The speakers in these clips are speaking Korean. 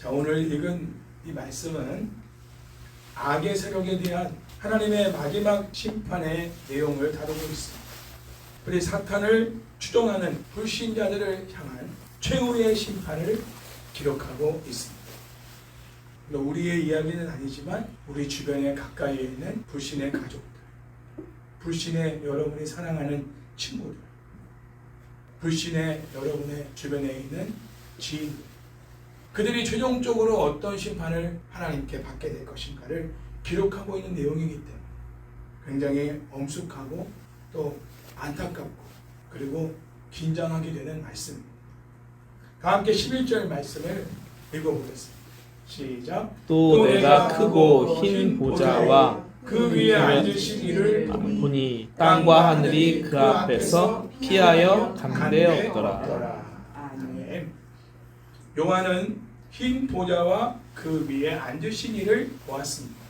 자, 오늘 읽은 이 말씀은 악의 세력에 대한 하나님의 마지막 심판의 내용을 다루고 있습니다. 우리 사탄을 추종하는 불신자들을 향한 최후의 심판을 기록하고 있습니다. 우리의 이야기는 아니지만 우리 주변에 가까이에 있는 불신의 가족들, 불신의 여러분이 사랑하는 친구들, 불신의 여러분의 주변에 있는 지인들, 그들이 최종적으로 어떤 심판을 하나님께 받게 될 것인가를 기록하고 있는 내용이기 때문에 굉장히 엄숙하고 또 안타깝고 그리고 긴장하게 되는 말씀입니다. 다 함께 11절 말씀을 읽어보겠습니다. 시작. 또 내가 크고 흰 보좌와 그 위에 앉으신 이를 보니 땅과 하늘이 그 앞에서 피하여 간대었더라. 아멘. 요한은 흰 보좌와 그 위에 앉으신 이를 보았습니다.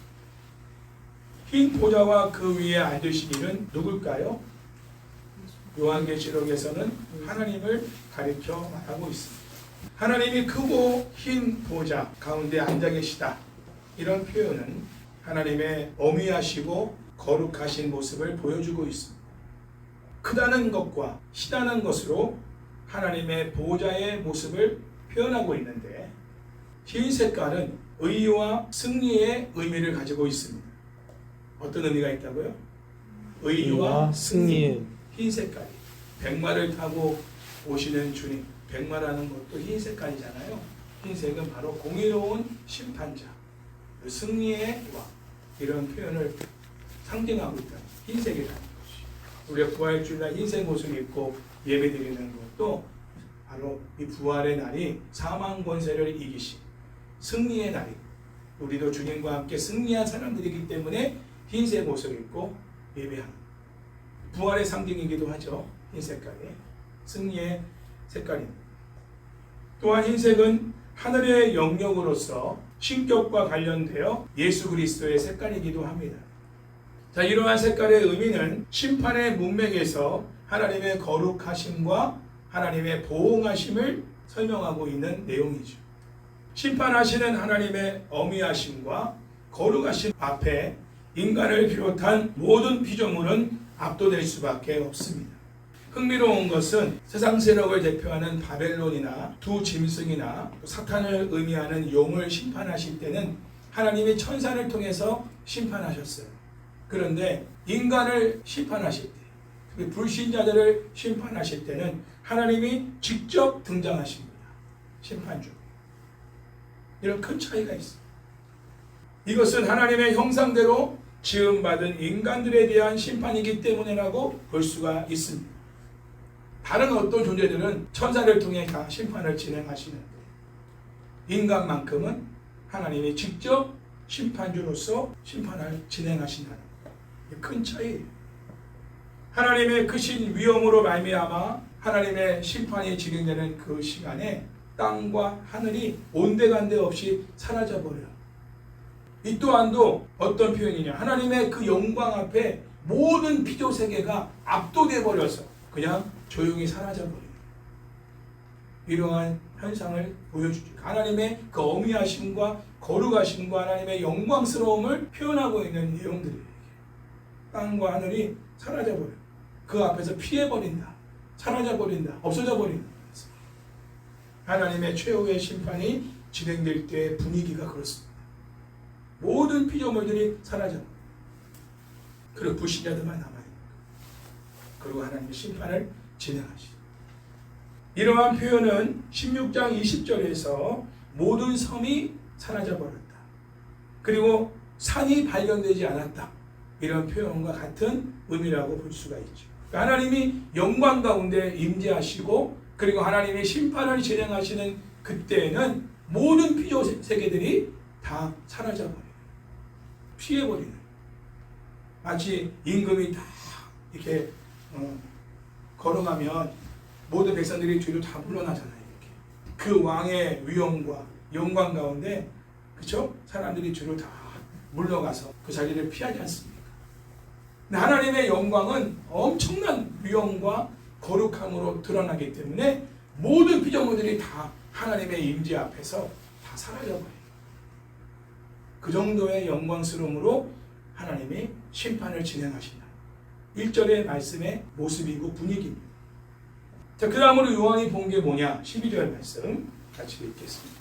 흰 보좌와 그 위에 앉으신 이는 누굴까요? 요한계시록에서는 하나님을 가리켜 말하고 있습니다. 하나님이 크고 흰 보좌 가운데 앉아 계시다. 이런 표현은 하나님의 어미하시고 거룩하신 모습을 보여주고 있습니다. 크다는 것과 희다는 것으로 하나님의 보좌의 모습을 표현하고 있는데 흰 색깔은 의와 승리의 의미를 가지고 있습니다. 어떤 의미가 있다고요? 의와 승리. 흰 색깔이. 백마를 타고 오시는 주님. 백마라는 것도 흰 색깔이잖아요. 흰색은 바로 공의로운 심판자, 승리의 왕, 이런 표현을 상징하고 있다. 흰색이라는 것이. 우리가 부활주일날 흰색 옷을 입고 예배드리는 것도 바로 이 부활의 날이 사망 권세를 이기신 승리의 날이고, 우리도 주님과 함께 승리한 사람들이기 때문에 흰색 옷을 입고 예배하는 부활의 상징이기도 하죠. 흰 색깔이 승리의 색깔입니다. 또한 흰색은 하늘의 영역으로서 신격과 관련되어 예수 그리스도의 색깔이기도 합니다. 자, 이러한 색깔의 의미는 심판의 문맥에서 하나님의 거룩하심과 하나님의 보응하심을 설명하고 있는 내용이죠. 심판하시는 하나님의 어미하심과 거룩하심 앞에 인간을 비롯한 모든 피조물은 압도될 수밖에 없습니다. 흥미로운 것은 세상 세력을 대표하는 바벨론이나 두 짐승이나 사탄을 의미하는 용을 심판하실 때는 하나님이 천사를 통해서 심판하셨어요. 그런데 인간을 심판하실 때, 불신자들을 심판하실 때는 하나님이 직접 등장하십니다. 심판주. 이런 큰 차이가 있습니다. 이것은 하나님의 형상대로 지음받은 인간들에 대한 심판이기 때문이라고 볼 수가 있습니다. 다른 어떤 존재들은 천사를 통해 다 심판을 진행하시는데 인간만큼은 하나님이 직접 심판주로서 심판을 진행하신다는 큰 차이예요. 하나님의 크신 위엄으로 말미암아 하나님의 심판이 진행되는 그 시간에 땅과 하늘이 온데간데 없이 사라져버려요. 이 또한도 어떤 표현이냐, 하나님의 그 영광 앞에 모든 피조세계가 압도돼 버려서 그냥 조용히 사라져버려요. 이러한 현상을 보여주죠. 하나님의 그 어미하심과 거룩하심과 하나님의 영광스러움을 표현하고 있는 내용들이에요. 땅과 하늘이 사라져버려요. 그 앞에서 피해버린다, 사라져버린다, 없어져버린다. 하나님의 최후의 심판이 진행될 때의 분위기가 그렇습니다. 모든 피조물들이 사라져. 그리고 불신자들만 남아있는 거예요. 그리고 하나님의 심판을 진행하시죠. 이러한 표현은 16장 20절에서 모든 섬이 사라져버렸다. 그리고 산이 발견되지 않았다. 이런 표현과 같은 의미라고 볼 수가 있죠. 하나님이 영광 가운데 임재하시고 그리고 하나님의 심판을 진행하시는 그때에는 모든 피조 세계들이 다 사라져버려요. 피해버리는. 마치 임금이 다 이렇게 걸어가면 모든 백성들이 뒤로 다 물러나잖아요. 이렇게. 그 왕의 위엄과 영광 가운데, 그렇죠? 사람들이 뒤로 다 물러가서 그 자리를 피하지 않습니까? 근데 하나님의 영광은 엄청난 위엄과 거룩함으로 드러나기 때문에 모든 피조물들이 다 하나님의 임재 앞에서 다 사라져버려요. 그 정도의 영광스러움으로 하나님이 심판을 진행하신다. 1절의 말씀의 모습이고 분위기입니다. 자, 그 다음으로 요한이 본 게 뭐냐? 12절 말씀 같이 읽겠습니다.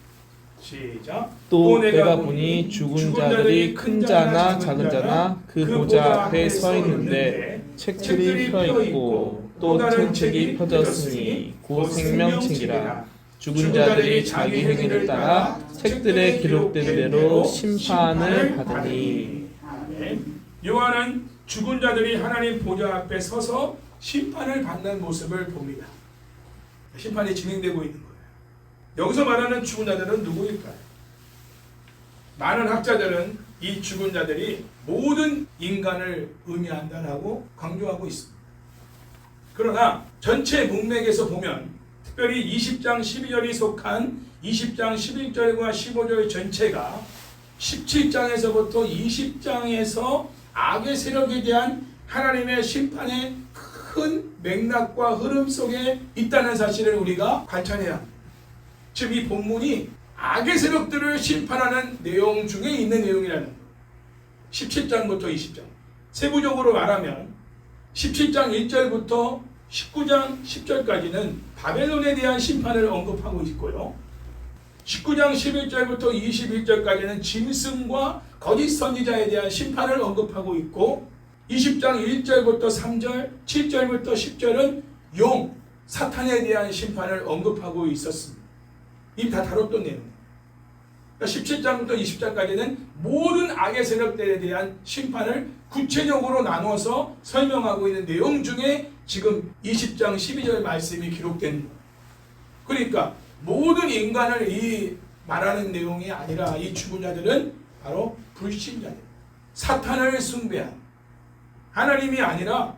시작. 또 내가 보니 죽은 자들이 큰 자나 작은 자나 그 보좌 앞에 서 있는데 책들이 펴 있고 또 다른 책이 펴졌으니 곧 생명책이라. 죽은 자들이 자기 행위를 따라 책들에 기록된 대로 심판을 받으니. 아멘. 요한은 죽은 자들이 하나님 보좌 앞에 서서 심판을 받는 모습을 봅니다. 심판이 진행되고 있는 거예요. 여기서 말하는 죽은 자들은 누구일까요? 많은 학자들은 이 죽은 자들이 모든 인간을 의미한다라고 강조하고 있습니다. 그러나 전체 문맥에서 보면 특별히 20장 12절이 속한 20장 11절과 15절 전체가 17장에서부터 20장에서 악의 세력에 대한 하나님의 심판의 큰 맥락과 흐름 속에 있다는 사실을 우리가 관찰해야 합니다. 즉 이 본문이 악의 세력들을 심판하는 내용 중에 있는 내용이라는 거예요. 17장부터 20장. 세부적으로 말하면 17장 1절부터 19장 10절까지는 바벨론에 대한 심판을 언급하고 있고요. 19장 11절부터 21절까지는 짐승과 거짓 선지자에 대한 심판을 언급하고 있고 20장 1절부터 3절, 7절부터 10절은 용, 사탄에 대한 심판을 언급하고 있었습니다. 이미 다 다뤘던 내용이에요. 그러니까 17장부터 20장까지는 모든 악의 세력들에 대한 심판을 구체적으로 나눠서 설명하고 있는 내용 중에 지금 20장 12절 말씀이 기록된 거예요. 그러니까 모든 인간을 이 말하는 내용이 아니라 이 죽은 자들은 바로 불신자들, 사탄을 숭배한, 하나님이 아니라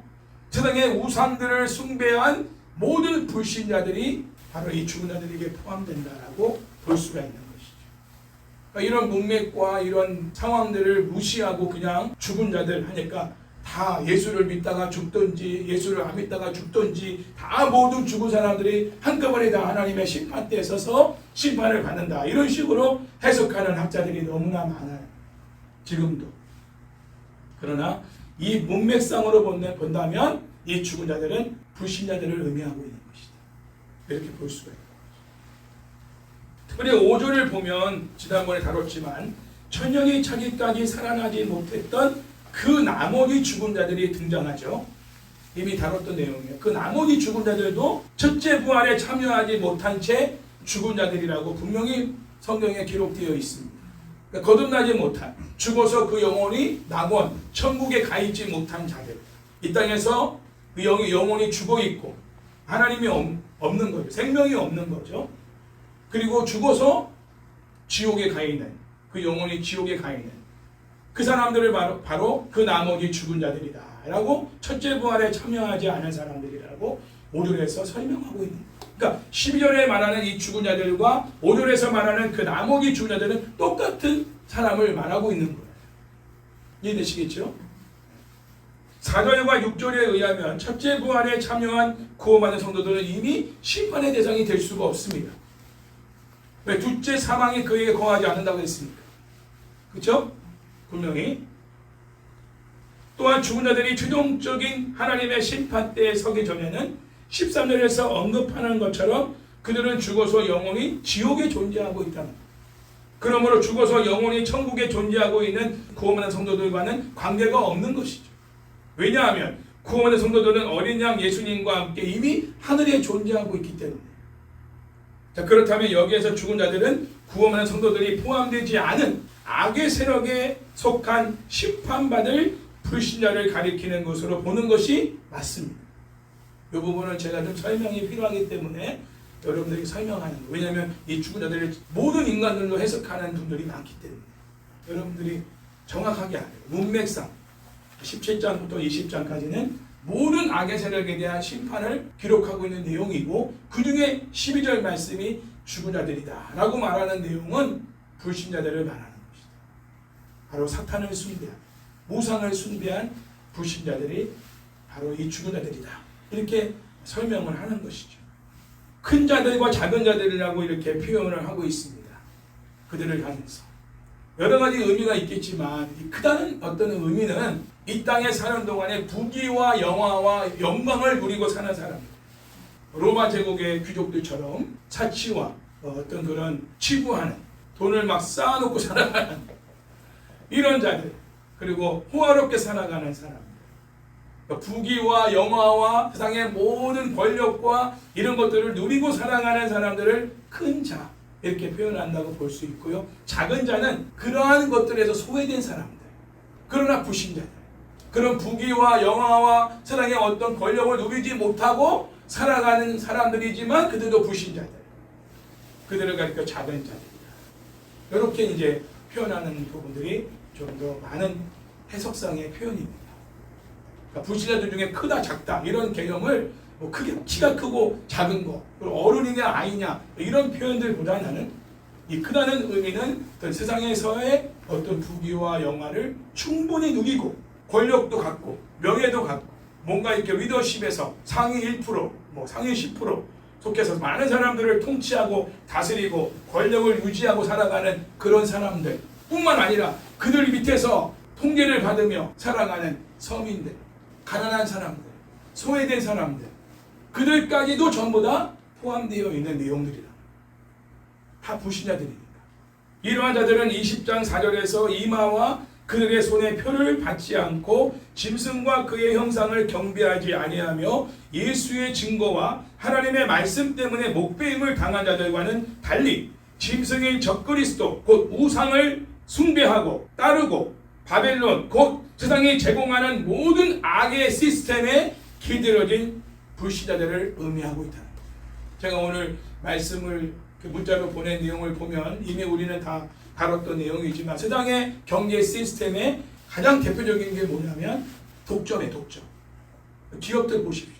세상의 우상들을 숭배한 모든 불신자들이 바로 이 죽은 자들에게 포함된다라고 볼 수가 있는 것이죠. 그러니까 이런 문맥과 이런 상황들을 무시하고 그냥 죽은 자들 하니까 다 예수를 믿다가 죽든지 예수를 안 믿다가 죽든지 다 모든 죽은 사람들이 한꺼번에 다 하나님의 심판대에 서서 심판을 받는다. 이런 식으로 해석하는 학자들이 너무나 많아요. 지금도. 그러나 이 문맥상으로 본다면 이 죽은 자들은 불신자들을 의미하고 있는 것이다. 이렇게 볼 수가 있는 거죠. 특별히 5절을 보면 지난번에 다뤘지만 천년이 차기까지 살아나지 못했던 그 나머지 죽은 자들이 등장하죠. 이미 다뤘던 내용이에요. 그 나머지 죽은 자들도 첫째 부활에 참여하지 못한 채 죽은 자들이라고 분명히 성경에 기록되어 있습니다. 그러니까 거듭나지 못한, 죽어서 그 영혼이 낙원, 천국에 가 있지 못한 자들. 이 땅에서 그 영혼이 죽어 있고 하나님이 없는 거죠. 생명이 없는 거죠. 그리고 죽어서 지옥에 가 있는, 그 영혼이 지옥에 가 있는 그 사람들을 바로 그 나머지 죽은 자들이다 라고 첫째 부활에 참여하지 않은 사람들이라고 5절에서 설명하고 있는 거예요. 그러니까 12절에 말하는 이 죽은 자들과 5절에서 말하는 그 나머지 죽은 자들은 똑같은 사람을 말하고 있는 거예요. 이해되시겠죠? 4절과 6절에 의하면 첫째 부활에 참여한 구원받은 성도들은 이미 심판의 대상이 될 수가 없습니다. 왜? 둘째 사망이 그에게 거하지 않는다고 했습니까? 그렇죠? 분명히. 또한 죽은 자들이 최종적인 하나님의 심판대에 서기 전에는 13절에서 언급하는 것처럼 그들은 죽어서 영원히 지옥에 존재하고 있다는 거예요. 그러므로 죽어서 영원히 천국에 존재하고 있는 구원받은 성도들과는 관계가 없는 것이죠. 왜냐하면 구원받은 성도들은 어린 양 예수님과 함께 이미 하늘에 존재하고 있기 때문에. 자, 그렇다면 여기에서 죽은 자들은 구원받은 성도들이 포함되지 않은 악의 세력에 속한 심판받을 불신자를 가리키는 것으로 보는 것이 맞습니다. 이 부분은 제가 좀 설명이 필요하기 때문에 여러분들에게 설명하는 거예요. 왜냐하면 이 죽은 자들을 모든 인간들로 해석하는 분들이 많기 때문에 여러분들이 정확하게 알아요. 문맥상 17장부터 20장까지는 모든 악의 세력에 대한 심판을 기록하고 있는 내용이고 그 중에 12절 말씀이 죽은 자들이다 라고 말하는 내용은 불신자들을 말하는 것이다. 바로 사탄을 숭배한, 우상을 숭배한 불신자들이 바로 이 죽은 자들이다. 이렇게 설명을 하는 것이죠. 큰 자들과 작은 자들이라고 이렇게 표현을 하고 있습니다. 그들을 향해서. 여러 가지 의미가 있겠지만 이 크다는 어떤 의미는 이 땅에 사는 동안에 부귀와 영화와 영광을 누리고 사는 사람들. 로마 제국의 귀족들처럼 사치와 어떤 그런 치부하는 돈을 막 쌓아놓고 살아가는 이런 자들, 그리고 호화롭게 살아가는 사람들, 부귀와 영화와 세상의 모든 권력과 이런 것들을 누리고 살아가는 사람들을 큰 자 이렇게 표현한다고 볼 수 있고요. 작은 자는 그러한 것들에서 소외된 사람들, 그러나 불신자들, 그런 부귀와 영화와 세상의 어떤 권력을 누리지 못하고 살아가는 사람들이지만 그들도 불신자들, 그들을 가리켜 작은 자들이다. 이렇게 이제 표현하는 부분들이 좀 더 많은 해석상의 표현입니다. 그러니까 불신자들 중에 크다 작다 이런 개념을 뭐 크게 키가 크고 작은 거, 그리고 어른이냐 아이냐 이런 표현들보다는 이 크다는 의미는 어떤 세상에서의 어떤 부귀와 영화를 충분히 누리고 권력도 갖고 명예도 갖고 뭔가 이렇게 리더십에서 상위 1%, 뭐 상위 10% 속해서 많은 사람들을 통치하고 다스리고 권력을 유지하고 살아가는 그런 사람들 뿐만 아니라 그들 밑에서 통계를 받으며 살아가는 서민들, 가난한 사람들, 소외된 사람들, 그들까지도 전부 다 포함되어 있는 내용들이다. 다 불신자들이니까. 이러한 자들은 20장 4절에서 이마와 그들의 손에 표를 받지 않고 짐승과 그의 형상을 경배하지 아니하며 예수의 증거와 하나님의 말씀 때문에 목배임을 당한 자들과는 달리 짐승인 적그리스도 곧 우상을 숭배하고 따르고 바벨론 곧 세상이 제공하는 모든 악의 시스템에 기들어진 불신자들을 의미하고 있다. 제가 오늘 말씀을 문자로 보낸 내용을 보면 이미 우리는 다 다뤘던 내용이지만 세상의 경제 시스템의 가장 대표적인 게 뭐냐면 독점이에요. 독점. 기업들 보십시오.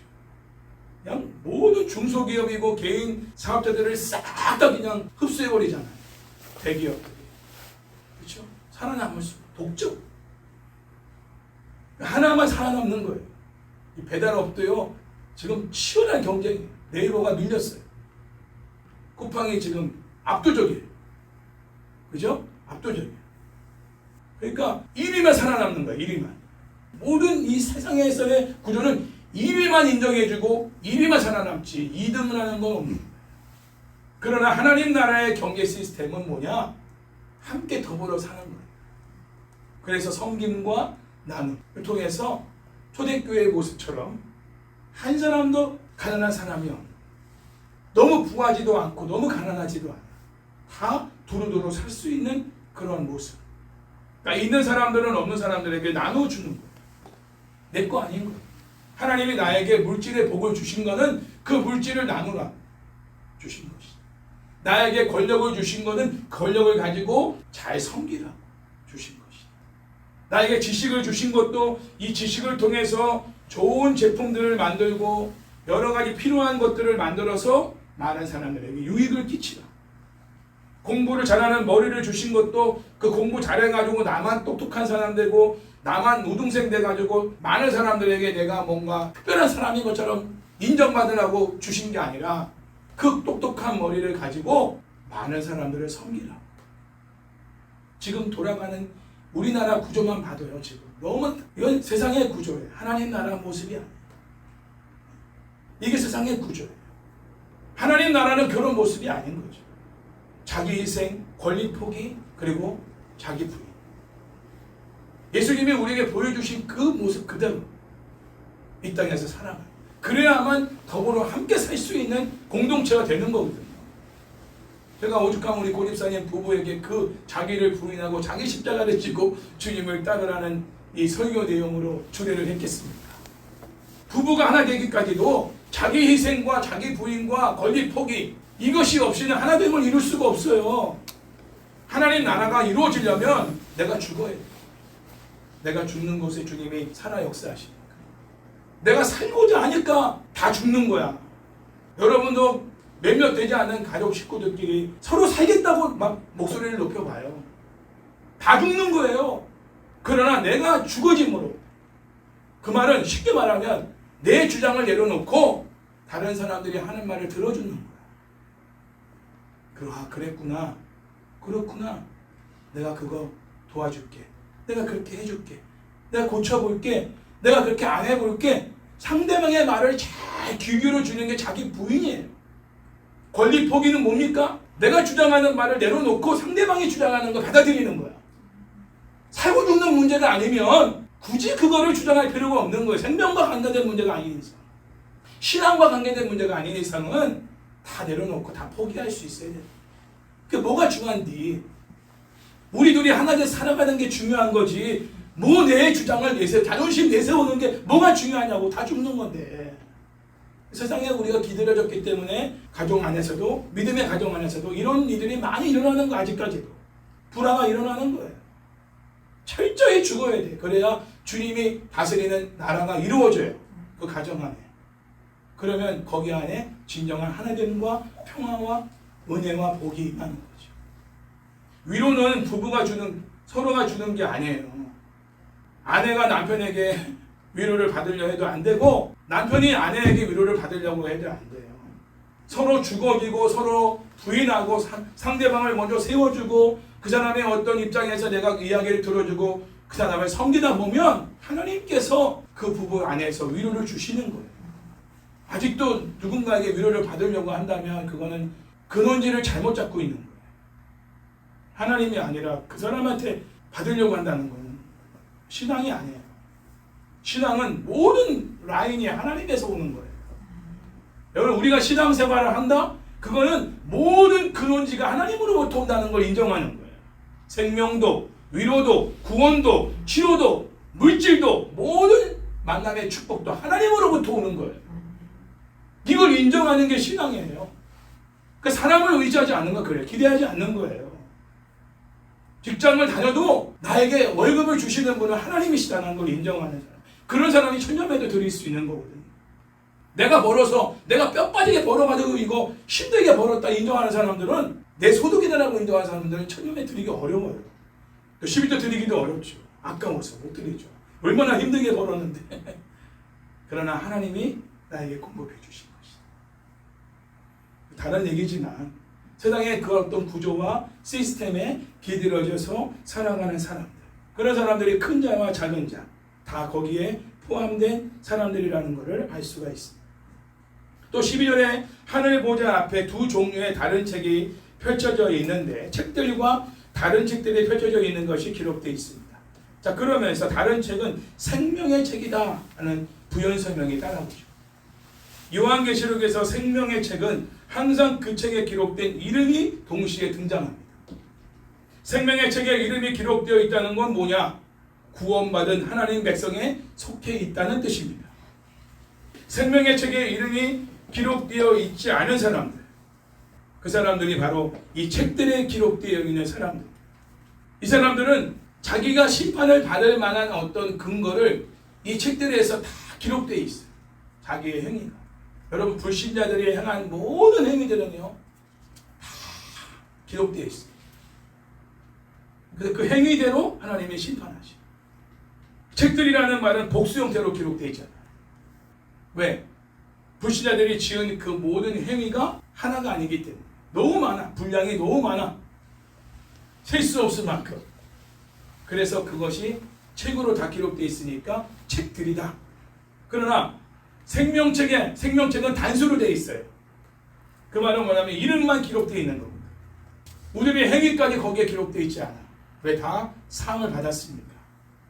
그냥 모든 중소기업이고 개인 사업자들을 싹 다 그냥 흡수해버리잖아요. 대기업들이. 그렇죠? 살아남을 수 독점. 하나만 살아남는 거예요. 이 배달업도요. 지금 치열한 경쟁이에요. 네이버가 밀렸어요. 쿠팡이 지금 압도적이에요. 그죠? 압도적이에요. 그러니까 1위만 살아남는 거예요. 1위만. 모든 이 세상에서의 구조는 1위만 인정해주고 1위만 살아남지 2등을 하는 건 없는 거예요. 그러나 하나님 나라의 경제 시스템은 뭐냐? 함께 더불어 사는 거예요. 그래서 섬김과 나눔을 통해서 초대교회의 모습처럼 한 사람도 가난한 사람이 없는, 너무 부하지도 않고 너무 가난하지도 않아. 다 두루두루 살 수 있는 그런 모습. 그러니까 있는 사람들은 없는 사람들에게 나눠주는 거예요. 내 거 아닌 거예요. 하나님이 나에게 물질의 복을 주신 거는 그 물질을 나누라 주신 것이다. 나에게 권력을 주신 거는 권력을 가지고 잘 섬기라 주신 것이다. 나에게 지식을 주신 것도 이 지식을 통해서 좋은 제품들을 만들고 여러 가지 필요한 것들을 만들어서 많은 사람들에게 유익을 끼치라. 공부를 잘하는 머리를 주신 것도 그 공부 잘해가지고 나만 똑똑한 사람 되고 나만 우등생 돼가지고 많은 사람들에게 내가 뭔가 특별한 사람인 것처럼 인정받으라고 주신 게 아니라 그 똑똑한 머리를 가지고 많은 사람들을 섬기라. 지금 돌아가는 우리나라 구조만 봐도요. 지금 너무 이건 세상의 구조예요. 하나님 나라 모습이 아니에요. 이게 세상의 구조예요. 하나님 나라는 그런 모습이 아닌 거죠. 자기 희생, 권리 포기, 그리고 자기 부인. 예수님이 우리에게 보여주신 그 모습 그대로 이 땅에서 살아가요. 그래야만 더불어 함께 살 수 있는 공동체가 되는 거거든요. 제가 오죽하면 우리 고립사님 부부에게 그 자기를 부인하고 자기 십자가를 지고 주님을 따르라는 이 설교 내용으로 주례를 했겠습니까? 부부가 하나 되기까지도 자기 희생과 자기 부인과 권리 포기 이것이 없이는 하나됨을 이룰 수가 없어요. 하나님 나라가 이루어지려면 내가 죽어야 돼. 내가 죽는 곳에 주님이 살아 역사하시니까. 내가 살고자 하니까 다 죽는 거야. 여러분도 몇몇 되지 않은 가족 식구들끼리 서로 살겠다고 막 목소리를 높여봐요. 다 죽는 거예요. 그러나 내가 죽어짐으로, 그 말은 쉽게 말하면 내 주장을 내려놓고 다른 사람들이 하는 말을 들어주는 거야. 그랬구나. 그렇구나. 내가 그거 도와줄게. 내가 그렇게 해줄게. 내가 고쳐볼게. 내가 그렇게 안 해볼게. 상대방의 말을 잘 귀 기울여주는 게 자기 부인이에요. 권리 포기는 뭡니까? 내가 주장하는 말을 내려놓고 상대방이 주장하는 걸 받아들이는 거야. 살고 죽는 문제가 아니면 굳이 그거를 주장할 필요가 없는 거예요. 생명과 관계된 문제가 아닌 이상. 신앙과 관계된 문제가 아닌 이상은 다 내려놓고 다 포기할 수 있어야 돼요. 그게 뭐가 중요한디? 우리 둘이 하나 돼서 살아가는 게 중요한 거지. 뭐 내 주장을 자존심 내세우는 게 뭐가 중요하냐고. 다 죽는 건데. 세상에 우리가 기다려졌기 때문에 가정 안에서도, 믿음의 가정 안에서도 이런 일들이 많이 일어나는 거. 아직까지도 불화가 일어나는 거예요. 철저히 죽어야 돼. 그래야 주님이 다스리는 나라가 이루어져요. 그 가정 안에. 그러면 거기 안에 진정한 하나됨과 평화와 은혜와 복이 임하는 거죠. 위로는 부부가 주는, 서로가 주는 게 아니에요. 아내가 남편에게 위로를 받으려 해도 안 되고, 남편이 아내에게 위로를 받으려고 해도 안 돼요. 서로 주거기고 서로 부인하고 상대방을 먼저 세워주고 그 사람의 어떤 입장에서 내가 이야기를 들어주고 그 사람을 섬기다 보면 하나님께서 그 부부 안에서 위로를 주시는 거예요. 아직도 누군가에게 위로를 받으려고 한다면 그거는 근원지를 잘못 잡고 있는 거예요. 하나님이 아니라 그 사람한테 받으려고 한다는 거는 신앙이 아니에요. 신앙은 모든 라인이 하나님께서 오는 거예요. 여러분, 우리가 신앙생활을 한다? 그거는 모든 근원지가 하나님으로부터 온다는 걸 인정하는 거예요. 생명도, 위로도, 구원도, 치료도, 물질도, 모든 만남의 축복도 하나님으로부터 오는 거예요. 이걸 인정하는 게 신앙이에요. 그 사람을 의지하지 않는 거, 그래요. 기대하지 않는 거예요. 직장을 다녀도 나에게 월급을 주시는 분은 하나님이시다는 걸 인정하는 사람. 그런 사람이 천년에도 드릴 수 있는 거거든요. 내가 벌어서, 내가 뼈 빠지게 벌어가지고 이거 힘들게 벌었다 인정하는 사람들은, 내 소득이다라고 인정하는 사람들은 천년에 드리기 어려워요. 11조 드리기도 어렵죠. 아까워서 못 드리죠. 얼마나 힘들게 벌었는데. 그러나 하나님이 나에게 공급해 주신 것이다. 다른 얘기지만 세상의 그 어떤 구조와 시스템에 기들어져서 살아가는 사람들, 그런 사람들이 큰 자와 작은 자 다 거기에 포함된 사람들이라는 것을 알 수가 있습니다. 또 12절에 하늘 보좌 앞에 두 종류의 다른 책이 펼쳐져 있는데, 책들과 다른 책들이 펼쳐져 있는 것이 기록되어 있습니다. 자, 그러면서 다른 책은 생명의 책이다 하는 부연 설명이 따라오죠. 요한계시록에서 생명의 책은 항상 그 책에 기록된 이름이 동시에 등장합니다. 생명의 책에 이름이 기록되어 있다는 건 뭐냐? 구원받은 하나님 백성에 속해 있다는 뜻입니다. 생명의 책에 이름이 기록되어 있지 않은 사람들, 그 사람들이 바로 이 책들에 기록되어 있는 사람들. 이 사람들은 자기가 심판을 받을 만한 어떤 근거를 이 책들에서 다 기록되어 있어요. 자기의 행위가. 여러분, 불신자들이 행한 모든 행위들은요, 다 기록되어 있어요. 그래서 그 행위대로 하나님이 심판하시죠. 책들이라는 말은 복수 형태로 기록되어 있잖아요. 왜? 불신자들이 지은 그 모든 행위가 하나가 아니기 때문에. 너무 많아. 분량이 너무 많아. 셀 수 없을 만큼. 그래서 그것이 책으로 다 기록되어 있으니까 책들이다. 그러나 생명책은 단수로 되어 있어요. 그 말은 뭐냐면 이름만 기록되어 있는 겁니다. 우리의 행위까지 거기에 기록되어 있지 않아. 왜? 다 상을 받았습니까?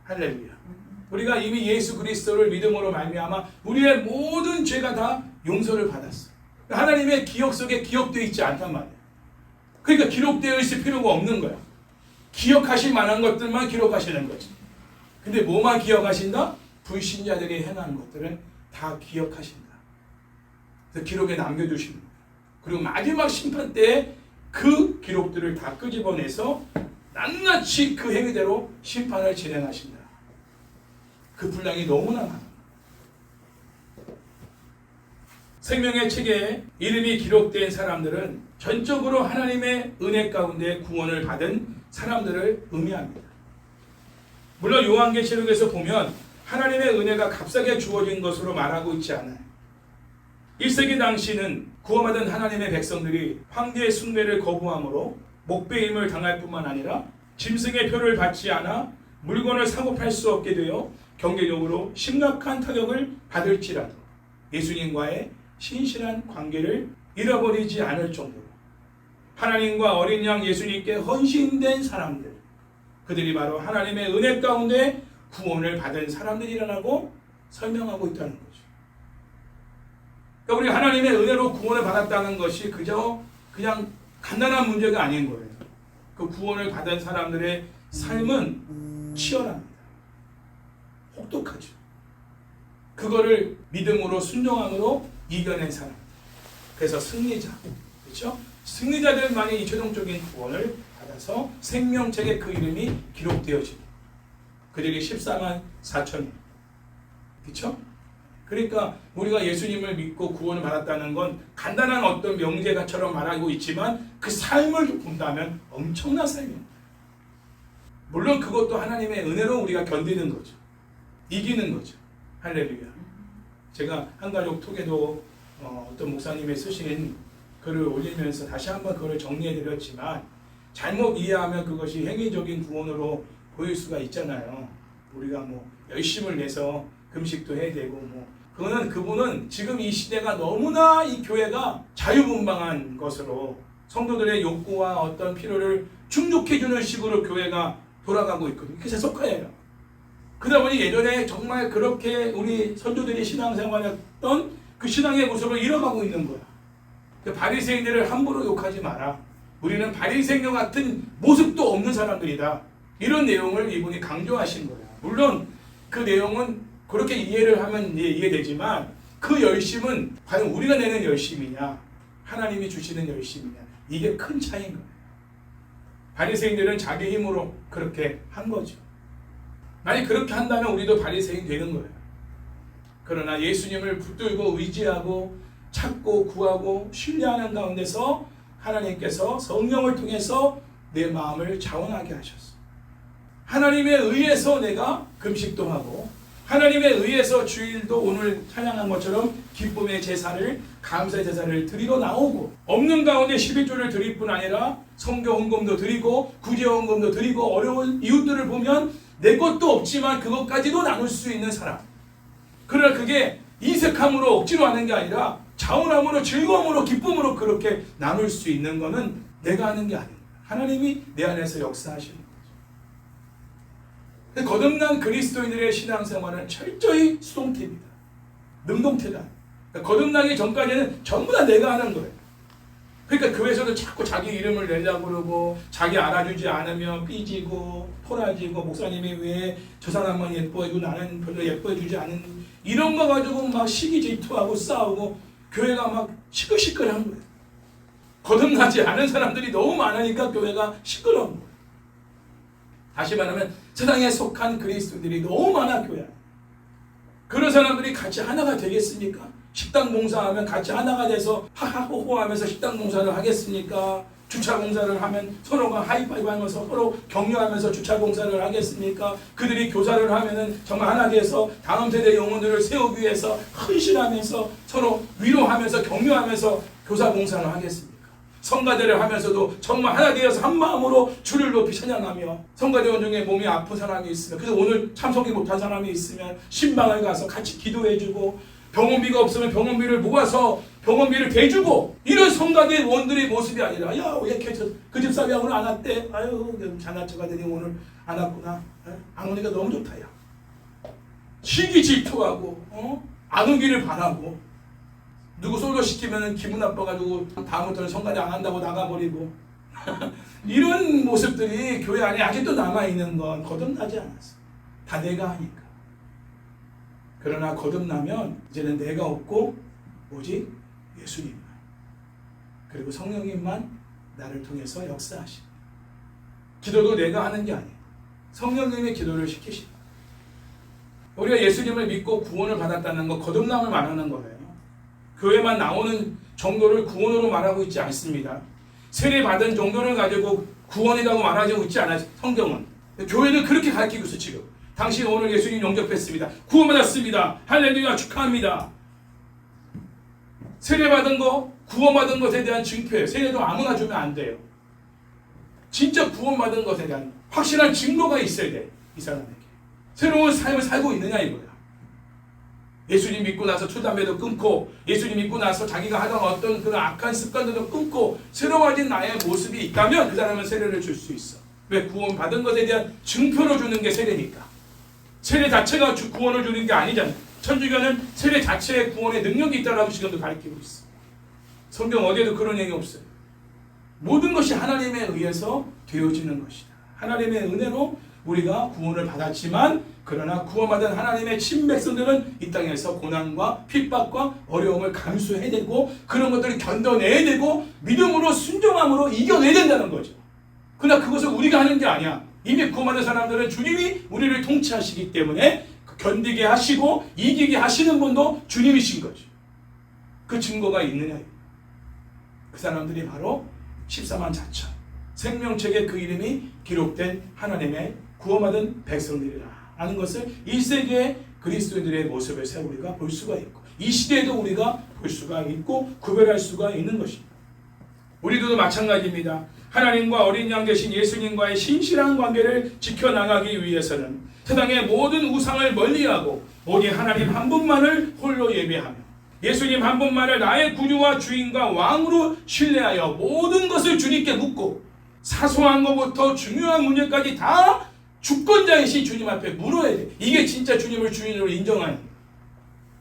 할렐루야. 우리가 이미 예수 그리스도를 믿음으로 말미암아 우리의 모든 죄가 다 용서를 받았어. 하나님의 기억 속에 기억되어 있지 않단 말이야. 그러니까 기록되어 있을 필요가 없는 거야. 기억하실 만한 것들만 기록하시는 거지. 근데 뭐만 기억하신다? 불신자들이 행한 것들은 다 기억하신다. 그래서 기록에 남겨두시는 거야. 그리고 마지막 심판 때에 그 기록들을 다 끄집어내서 낱낱이 그 행위대로 심판을 진행하신다. 그 분량이 너무나 많아. 생명의 책에 이름이 기록된 사람들은 전적으로 하나님의 은혜 가운데 구원을 받은 사람들을 의미합니다. 물론 요한계시록에서 보면 하나님의 은혜가 값싸게 주어진 것으로 말하고 있지 않아요. 1세기 당시는 구원받은 하나님의 백성들이 황제의 숭배를 거부함으로 목배임을 당할 뿐만 아니라 짐승의 표를 받지 않아 물건을 사고 팔 수 없게 되어 경제적으로 심각한 타격을 받을지라도 예수님과의 신실한 관계를 잃어버리지 않을 정도로 하나님과 어린 양 예수님께 헌신된 사람들, 그들이 바로 하나님의 은혜 가운데 구원을 받은 사람들이라고 설명하고 있다는 거죠. 그러니까 우리 하나님의 은혜로 구원을 받았다는 것이 그냥 간단한 문제가 아닌 거예요. 그 구원을 받은 사람들의 삶은 치열합니다. 혹독하죠. 그거를 믿음으로 순종함으로 이겨낸 사람. 그래서 승리자. 그렇죠? 승리자들만이 이 최종적인 구원을 받아서 생명책에 그 이름이 기록되어집니다. 그들이 14만 4천이에요. 그렇죠? 그러니까 우리가 예수님을 믿고 구원을 받았다는 건 간단한 어떤 명제가처럼 말하고 있지만 그 삶을 본다면 엄청난 삶입니다. 물론 그것도 하나님의 은혜로 우리가 견디는 거죠. 이기는 거죠. 할렐루야. 제가 한가족 톡에도 어떤 목사님이 쓰신 글을 올리면서 다시 한번 그걸 정리해 드렸지만 잘못 이해하면 그것이 행위적인 구원으로 보일 수가 있잖아요. 우리가 뭐 열심을 내서 금식도 해야 되고 그분은 지금 이 시대가 너무나 이 교회가 자유분방한 것으로 성도들의 욕구와 어떤 필요를 충족해주는 식으로 교회가 돌아가고 있거든요. 그게 세속화예요. 그러다 보니 예전에 정말 그렇게 우리 선조들이 신앙생활했던 그 신앙의 모습을 잃어가고 있는 거야. 바리새인들을 함부로 욕하지 마라. 우리는 바리새인과 같은 모습도 없는 사람들이다. 이런 내용을 이분이 강조하신 거야. 물론 그 내용은 그렇게 이해를 하면 이해되지만 그 열심은 과연 우리가 내는 열심이냐 하나님이 주시는 열심이냐 이게 큰 차이인 거예요. 바리새인들은 자기 힘으로 그렇게 한 거죠. 만약 그렇게 한다면 우리도 바리새인 되는 거예요. 그러나 예수님을 붙들고 의지하고 찾고 구하고 신뢰하는 가운데서 하나님께서 성령을 통해서 내 마음을 자원하게 하셨어. 하나님에 의해서 내가 금식도 하고 하나님에 의해서 주일도 오늘 찬양한 것처럼 기쁨의 제사를 감사의 제사를 드리러 나오고 없는 가운데 11조를 드릴 뿐 아니라 성교 헌금도 드리고 구제 헌금도 드리고 어려운 이웃들을 보면 내 것도 없지만 그것까지도 나눌 수 있는 사람. 그러나 그게 인색함으로 억지로 하는 게 아니라 자원함으로 즐거움으로 기쁨으로 그렇게 나눌 수 있는 거는 내가 하는 게 아닙니다. 하나님이 내 안에서 역사하시는 거죠. 거듭난 그리스도인들의 신앙생활은 철저히 수동태입니다. 능동태다. 그러니까 거듭나기 전까지는 전부 다 내가 하는 거예요. 그러니까 교회에서도 자꾸 자기 이름을 내려고 그러고 자기 알아주지 않으면 삐지고 토라지고 목사님이 왜 저 사람만 예뻐해주고 나는 별로 예뻐해주지 않은 이런 거 가지고 막 시기 질투하고 싸우고 교회가 막 시끌시끌한 거예요. 거듭나지 않은 사람들이 너무 많으니까 교회가 시끄러운 거예요. 다시 말하면 세상에 속한 그리스도인들이 너무 많아 교회. 그런 사람들이 같이 하나가 되겠습니까? 식당 봉사하면 같이 하나가 돼서 하하호호 하면서 식당 봉사를 하겠습니까? 주차 봉사를 하면 서로가 하이파이브 하면서 서로 격려하면서 주차 봉사를 하겠습니까? 그들이 교사를 하면은 정말 하나 돼서 다음 세대 영혼들을 세우기 위해서 헌신하면서 서로 위로하면서 격려하면서 교사 봉사를 하겠습니까? 성가대를 하면서도 정말 하나 되어서 한 마음으로 주를 높이 찬양하며 성가대원 중에 몸이 아픈 사람이 있으면 그래서 오늘 참석이 못한 사람이 있으면 신방을 가서 같이 기도해주고 병원비가 없으면 병원비를 모아서 병원비를 대주고 이런 성가대 원들의 모습이 아니라 야 왜 그 집사람이 오늘 안 왔대? 아유 자나처가 되니 오늘 안 왔구나. 안 오니까 너무 좋다 야. 시기 질투하고 안 오기를 바라고 누구 솔로 시키면 기분 나빠가지고 다음부터는 성가대 안 한다고 나가버리고 이런 모습들이 교회 안에 아직도 남아있는 건 거듭나지 않았어. 다 내가 하니까. 그러나 거듭나면 이제는 내가 없고 오직 예수님만 그리고 성령님만 나를 통해서 역사하십니다. 기도도 내가 하는 게 아니에요. 성령님이 기도를 시키십니다. 우리가 예수님을 믿고 구원을 받았다는 거 거듭남을 말하는 거예요. 교회만 나오는 정도를 구원으로 말하고 있지 않습니다. 세례 받은 정도를 가지고 구원이라고 말하지 있지 않아요. 성경은. 교회는 그렇게 가르치고 있어 지금. 당신 오늘 예수님 영접했습니다. 구원받았습니다. 할렐루야 축하합니다. 세례받은 거, 구원받은 것에 대한 증표예요. 세례도 아무나 주면 안 돼요. 진짜 구원받은 것에 대한 확실한 증거가 있어야 돼. 이 사람에게. 새로운 삶을 살고 있느냐 이거야. 예수님 믿고 나서 술, 담배도 끊고 예수님 믿고 나서 자기가 하던 어떤 그런 악한 습관들도 끊고 새로워진 나의 모습이 있다면 그 사람은 세례를 줄 수 있어. 왜? 구원받은 것에 대한 증표로 주는 게 세례니까. 세례 자체가 구원을 주는 게 아니잖아요. 천주교는 세례 자체에 구원의 능력이 있다라고 지금도 가르치고 있어. 성경 어디에도 그런 얘기 없어요. 모든 것이 하나님에 의해서 되어지는 것이다. 하나님의 은혜로 우리가 구원을 받았지만 그러나 구원받은 하나님의 친백성들은 이 땅에서 고난과 핍박과 어려움을 감수해야 되고 그런 것들을 견뎌내야 되고 믿음으로 순종함으로 이겨내야 된다는 거죠. 그러나 그것을 우리가 하는 게 아니야. 이미 구원받은 사람들은 주님이 우리를 통치하시기 때문에 견디게 하시고 이기게 하시는 분도 주님이신 거죠. 그 증거가 있느냐. 그 사람들이 바로 14만 4천 생명책에 그 이름이 기록된 하나님의 구원받은 백성들이라 하는 것을 1세기의 그리스도인들의 모습을 우리가 볼 수가 있고 이 시대에도 우리가 볼 수가 있고 구별할 수가 있는 것입니다. 우리도 마찬가지입니다. 하나님과 어린 양 되신 예수님과의 신실한 관계를 지켜나가기 위해서는 세상의 모든 우상을 멀리하고 오직 하나님 한 분만을 홀로 예배하며 예수님 한 분만을 나의 구주와 주인과 왕으로 신뢰하여 모든 것을 주님께 묻고 사소한 것부터 중요한 문제까지 다 주권자이신 주님 앞에 물어야 돼. 이게 진짜 주님을 주인으로 인정하는 거예요.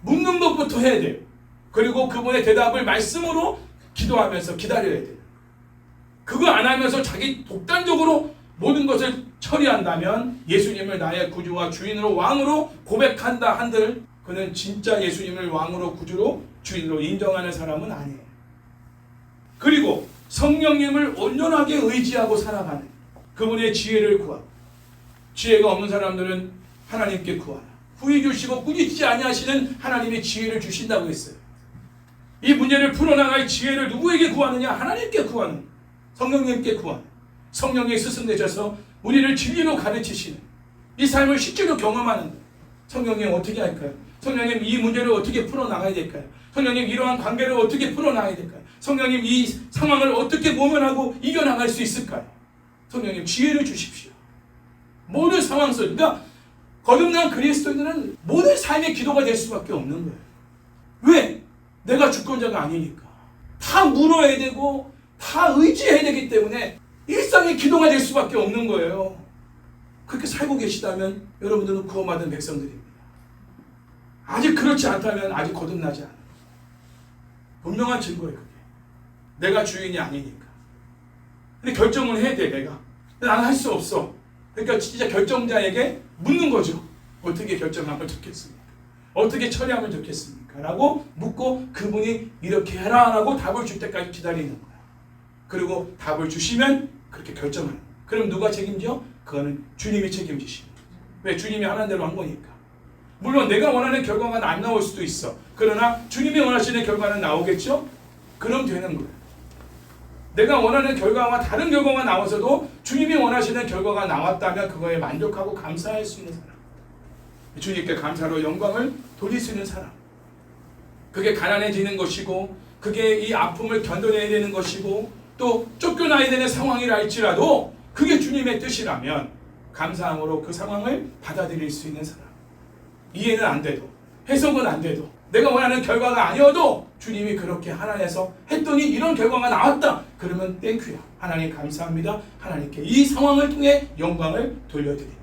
묻는 것부터 해야 돼요. 그리고 그분의 대답을 말씀으로 기도하면서 기다려야 돼요. 그거 안 하면서 자기 독단적으로 모든 것을 처리한다면 예수님을 나의 구주와 주인으로 왕으로 고백한다 한들 그는 진짜 예수님을 왕으로 구주로 주인으로 인정하는 사람은 아니에요. 그리고 성령님을 온전하게 의지하고 살아가는 그분의 지혜를 구하고 지혜가 없는 사람들은 하나님께 구하라. 후히 주시고 꾸짖지 아니하시는 하나님의 지혜를 주신다고 했어요. 이 문제를 풀어나갈 지혜를 누구에게 구하느냐? 하나님께 구하는, 성령님께 구하는, 성령의 스승 되셔서 우리를 진리로 가르치시는, 이 삶을 실제로 경험하는 성령님 어떻게 할까요? 성령님 이 문제를 어떻게 풀어나가야 될까요? 성령님 이러한 관계를 어떻게 풀어나가야 될까요? 성령님 이 상황을 어떻게 모면하고 이겨나갈 수 있을까요? 성령님 지혜를 주십시오. 모든 상황 속, 그러니까 거듭난 그리스도인들은 모든 삶의 기도가 될 수밖에 없는 거예요. 왜? 내가 주권자가 아니니까. 다 물어야 되고 다 의지해야 되기 때문에 일상의 기도가 될 수밖에 없는 거예요. 그렇게 살고 계시다면 여러분들은 구원받은 백성들입니다. 아직 그렇지 않다면 아직 거듭나지 않아요. 분명한 증거예요. 그게. 내가 주인이 아니니까. 근데 결정을 해야 돼. 내가. 나는 할 수 없어. 그러니까 진짜 결정자에게 묻는 거죠. 어떻게 결정하면 좋겠습니까? 어떻게 처리하면 좋겠습니까? 라고 묻고 그분이 이렇게 해라 라고 답을 줄 때까지 기다리는 거야. 그리고 답을 주시면 그렇게 결정하는 거야. 그럼 누가 책임져? 그거는 주님이 책임지시는 거죠. 왜? 주님이 하는 대로 한 거니까. 물론 내가 원하는 결과가 안 나올 수도 있어. 그러나 주님이 원하시는 결과는 나오겠죠? 그럼 되는 거예요. 내가 원하는 결과와 다른 결과가 나와서도 주님이 원하시는 결과가 나왔다면 그거에 만족하고 감사할 수 있는 사람. 주님께 감사로 영광을 돌릴 수 있는 사람. 그게 가난해지는 것이고 그게 이 아픔을 견뎌내야 되는 것이고 또 쫓겨나야 되는 상황이라 할지라도 그게 주님의 뜻이라면 감사함으로 그 상황을 받아들일 수 있는 사람. 이해는 안 돼도 해석은 안 돼도 내가 원하는 결과가 아니어도 주님이 그렇게 하나님께서 했더니 이런 결과가 나왔다. 그러면 땡큐야. 하나님 감사합니다. 하나님께 이 상황을 통해 영광을 돌려드립니다.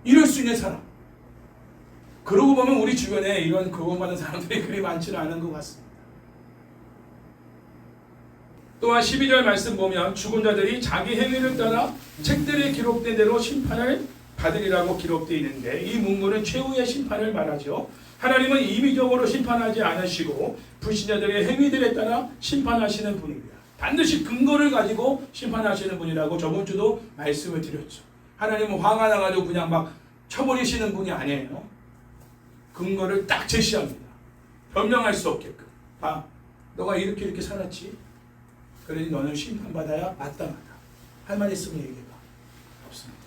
이럴 수 있는 사람. 그러고 보면 우리 주변에 이런 구원받은 사람들이 그리 많지는 않은 것 같습니다. 또한 12절 말씀 보면 죽은 자들이 자기 행위를 따라 책들에 기록된 대로 심판을 받으리라고 기록되어 있는데 이 문구는 최후의 심판을 말하죠. 하나님은 임의적으로 심판하지 않으시고 불신자들의 행위들에 따라 심판하시는 분입니다. 반드시 근거를 가지고 심판하시는 분이라고 저번 주도 말씀을 드렸죠. 하나님은 화가 나가지고 그냥 막 쳐버리시는 분이 아니에요. 근거를 딱 제시합니다. 변명할 수 없게끔. 봐, 너가 이렇게 살았지? 그러니 너는 심판받아야 마땅하다. 할 말 있으면 얘기해봐. 없습니다.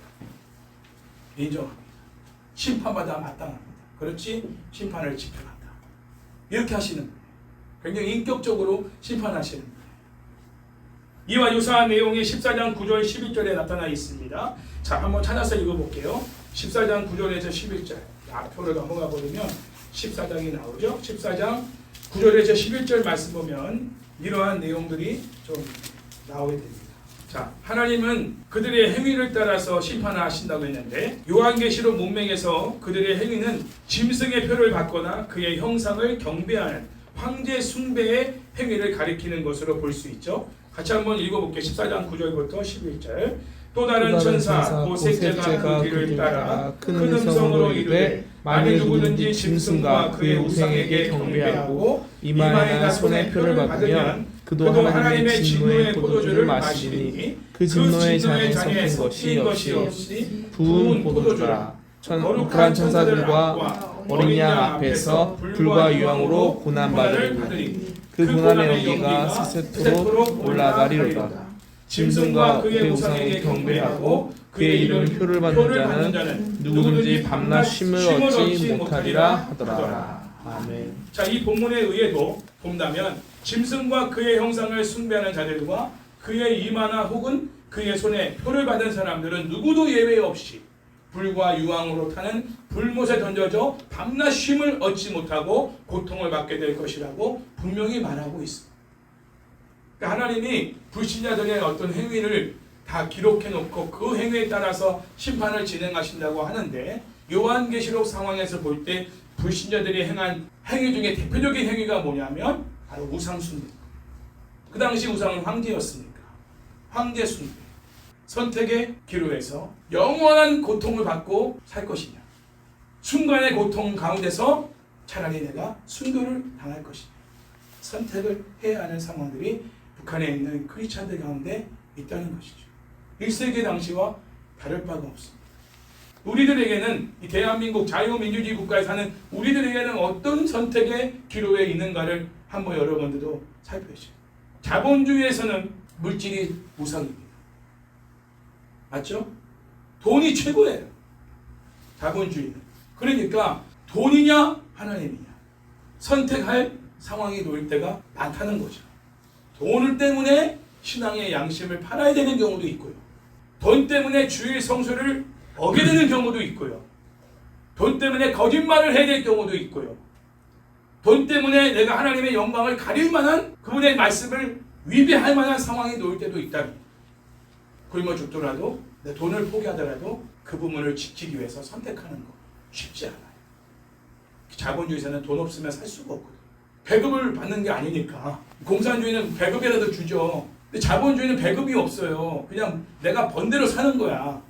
인정합니다. 심판받아 마땅합니다. 그렇지? 심판을 집행한다. 이렇게 하시는 거예요. 굉장히 인격적으로 심판하시는 거예요. 이와 유사한 내용이 14장 9절 11절에 나타나 있습니다. 자, 한번 찾아서 읽어볼게요. 14장 9절에서 11절. 앞으로 넘어가 버리면 14장이 나오죠. 14장 9절에서 11절 말씀 보면 이러한 내용들이 좀 나오게 됩니다. 자, 하나님은 그들의 행위를 따라서 심판하신다고 했는데 요한계시록 문맥에서 그들의 행위는 짐승의 표를 받거나 그의 형상을 경배하는 황제 숭배의 행위를 가리키는 것으로 볼 수 있죠. 같이 한번 읽어볼게요. 14장 9절부터 11절. 또 다른 천사 고색제가 그 길을 따라 큰 음성으로 이르되 만일 누구든지 짐승과 그의 우상에게 경배하고 이마에나 손에 표를 받으면 그도 하나님의 진노의 포도주를 마시니 그 진노의 잔에 섞인 것이 없이 부은 포도주라. 거룩한 천사들과 어린 양 앞에서 불과 유황으로 고난받으리니 그 고난의 연기가 세세토록 올라가리로다. 짐승과 그의 우상에게 경배하고 그의 이름 표를 받는 자는 누구든지 밤낮 쉼을 얻지 못하리라 하더라. 아멘. 자, 이 본문에 의해도 본다면 짐승과 그의 형상을 숭배하는 자들과 그의 이마나 혹은 그의 손에 표를 받은 사람들은 누구도 예외 없이 불과 유황으로 타는 불못에 던져져 밤낮 쉼을 얻지 못하고 고통을 받게 될 것이라고 분명히 말하고 있습니다. 그러니까 하나님이 불신자들의 어떤 행위를 다 기록해 놓고 그 행위에 따라서 심판을 진행하신다고 하는데 요한계시록 상황에서 볼 때 불신자들이 행한 행위 중에 대표적인 행위가 뭐냐면 바로 우상 숭배. 그 당시 우상은 황제였으니까 황제 숭배. 선택의 기로에서 영원한 고통을 받고 살 것이냐, 순간의 고통 가운데서 차라리 내가 순교를 당할 것이냐, 선택을 해야 하는 상황들이 북한에 있는 크리스찬들 가운데 있다는 것이죠. 1세기 당시와 다를 바가 없습니다. 우리들에게는 이 대한민국 자유민주주의 국가에 사는 우리들에게는 어떤 선택의 기로에 있는가를 한번 여러분들도 살펴보시죠. 자본주의에서는 물질이 우상입니다. 맞죠? 돈이 최고예요. 자본주의는. 그러니까 돈이냐 하나님이냐 선택할 상황이 놓일 때가 많다는 거죠. 돈 때문에 신앙의 양심을 팔아야 되는 경우도 있고요. 돈 때문에 주일 성수를 어게 되는 경우도 있고요. 돈 때문에 거짓말을 해야 될 경우도 있고요. 돈 때문에 내가 하나님의 영광을 가릴 만한 그분의 말씀을 위배할 만한 상황이 놓일 때도 있다. 굶어 죽더라도 내 돈을 포기하더라도 그 부분을 지키기 위해서 선택하는 거 쉽지 않아요. 자본주의에서는 돈 없으면 살 수가 없거든요. 배급을 받는 게 아니니까. 공산주의는 배급이라도 주죠. 근데 자본주의는 배급이 없어요. 그냥 내가 번 대로 사는 거야.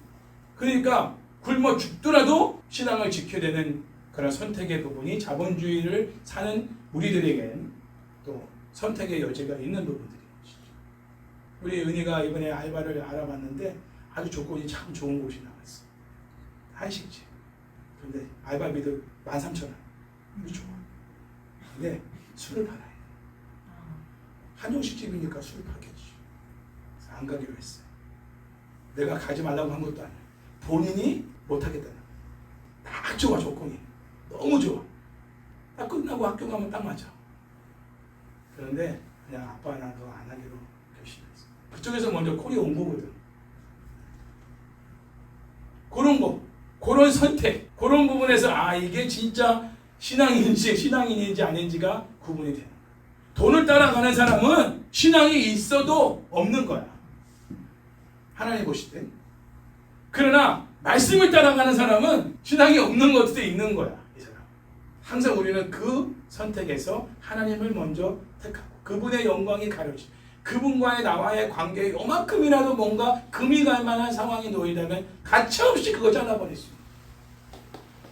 그러니까 굶어 죽더라도 신앙을 지켜야 되는 그런 선택의 부분이 자본주의를 사는 우리들에겐 또 선택의 여지가 있는 부분들이에요. 우리 은희가 이번에 알바를 알아봤는데 아주 조건이 참 좋은 곳이 나왔어. 한식집. 그런데 알바비도 13,000원. 이거 좋아. 근데 술을 팔아야 돼. 한정식집이니까 술을 팔겠지. 그래서 안 가기로 했어요. 내가 가지 말라고 한 것도 아니야. 본인이 못하겠다는 거야. 딱 좋아, 조건이. 너무 좋아. 딱 끝나고 학교 가면 딱 맞아. 그런데 그냥 아빠 나 그거 안 하기로 결심했어. 그쪽에서 먼저 콜이 온 거거든. 그런 거, 그런 선택, 그런 부분에서 아 이게 진짜 신앙인인지 아닌지가 구분이 되는 거야. 돈을 따라가는 사람은 신앙이 있어도 없는 거야. 하나님 보실 때. 그러나 말씀을 따라가는 사람은 신앙이 없는 것도 있는 거야. 이 사람. 항상 우리는 그 선택에서 하나님을 먼저 택하고 그분의 영광이 가려지고 그분과의 나와의 관계에 요만큼이라도 뭔가 금이 갈 만한 상황이 놓이려면 가차없이 그거 잘라버릴 수 있어요.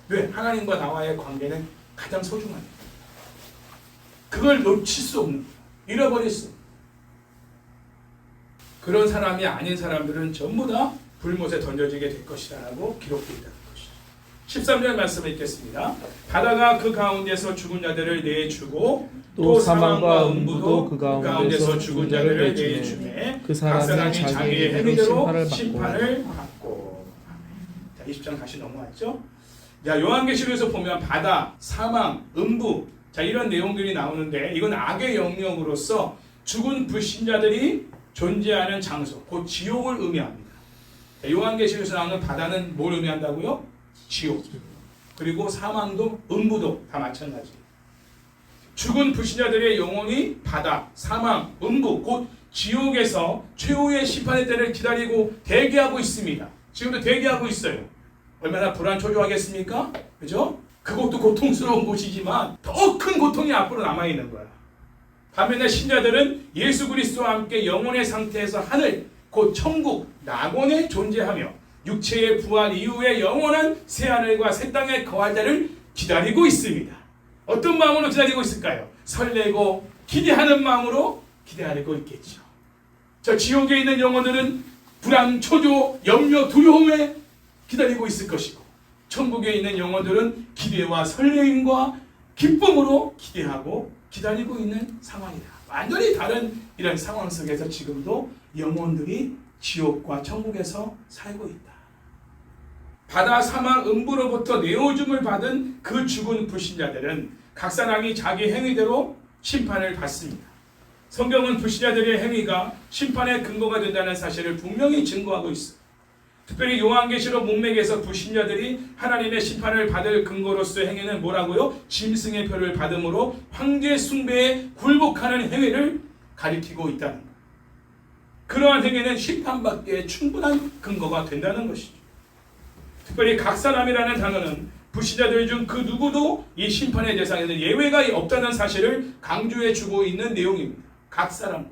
왜? 하나님과 나와의 관계는 가장 소중합니다. 그걸 놓칠 수 없는 거예요. 잃어버릴 수 없는 거예요. 그런 사람이 아닌 사람들은 전부 다 불못에 던져지게 될 것이라고 기록되어 있다는 것이죠. 13절 말씀을 읽겠습니다. 바다가 그 가운데서 죽은 자들을 내주고 또 사망과 음부도 그 가운데서 죽은 자들을 내주매 그 사람이 자기의 행위대로 심판을 받고. 자, 20장 다시 넘어왔죠. 자, 요한계시록에서 보면 바다, 사망, 음부, 자 이런 내용들이 나오는데 이건 악의 영역으로서 죽은 불신자들이 존재하는 장소, 곧 지옥을 의미합니다. 요한계시록에서 나오는 바다는 뭘 의미한다고요? 지옥. 그리고 사망도 음부도 다 마찬가지. 죽은 불신자들의 영혼이 바다, 사망, 음부, 곧 지옥에서 최후의 심판의 때를 기다리고 대기하고 있습니다. 지금도 대기하고 있어요. 얼마나 불안초조하겠습니까? 그죠? 그것도 고통스러운 곳이지만 더 큰 고통이 앞으로 남아있는 거야. 반면에 신자들은 예수 그리스도와 함께 영혼의 상태에서 하늘, 곧 천국, 낙원에 존재하며 육체의 부활 이후에 영원한 새하늘과 새 땅에 거할 때를 기다리고 있습니다. 어떤 마음으로 기다리고 있을까요? 설레고 기대하는 마음으로 기다리고 있겠죠. 저 지옥에 있는 영혼들은 불안, 초조, 염려, 두려움에 기다리고 있을 것이고, 천국에 있는 영혼들은 기대와 설레임과 기쁨으로 기대하고 기다리고 있는 상황이다. 완전히 다른 이런 상황 속에서 지금도 영혼들이 지옥과 천국에서 살고 있다. 바다, 사망, 음부로부터 내어줌을 받은 그 죽은 불신자들은 각 사람이 자기 행위대로 심판을 받습니다. 성경은 불신자들의 행위가 심판의 근거가 된다는 사실을 분명히 증거하고 있습니다. 특별히 요한계시록 문맥에서 불신자들이 하나님의 심판을 받을 근거로서의 행위는 뭐라고요? 짐승의 표를 받음으로 황제 숭배에 굴복하는 행위를 가리키고 있다는 것. 그러한 행위는 심판받기에 충분한 근거가 된다는 것이죠. 특별히 각 사람이라는 단어는 불신자들 중 그 누구도 이 심판의 대상에는 예외가 없다는 사실을 강조해 주고 있는 내용입니다. 각 사람들.